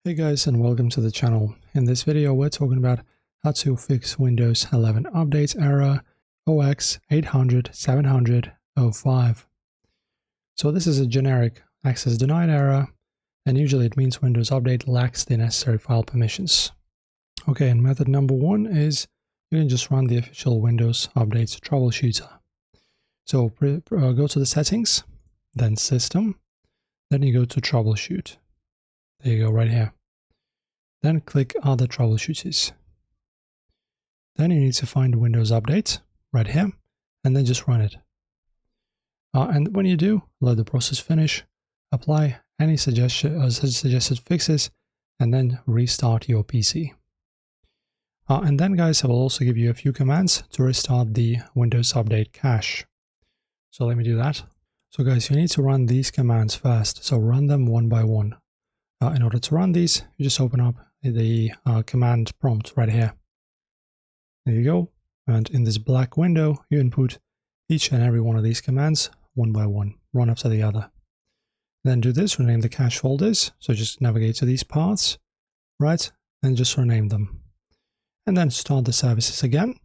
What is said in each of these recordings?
Hey guys, and welcome to the channel. In this video we're talking about how to fix Windows 11 update error 0x80070005. So this is a generic access denied error, and usually it means Windows Update lacks the necessary file permissions. Okay, and method number one is you can just run the official Windows Update Troubleshooter. So go to the settings, then System, then you go to Troubleshoot. There you go, right here. Then click Other Troubleshooters. Then you need to find Windows Update right here, and then just run it. And when you do, let the process finish, apply any suggested fixes, and then restart your PC. And then guys, I will also give you a few commands to restart the Windows Update cache. So let me do that. So guys, you need to run these commands first, so run them one by one. In order to run these, you just open up the command prompt right here. There you go. And in this black window, you input each and every one of these commands one by one, one after the other. Then do this, rename the cache folders. So just navigate to these paths, right? And just rename them. And then start the services again.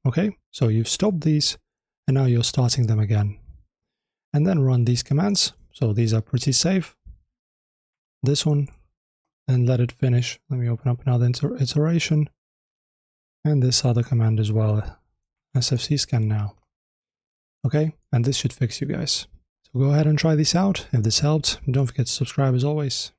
Okay, so you've stopped these, and now you're starting them again. And then run these commands. So these are pretty safe. This one, and let it finish. Let me open up another iteration, and this other command as well, SFC scan now. Okay, and this should fix you guys. So go ahead and try this out. If this helped, don't forget to subscribe as always.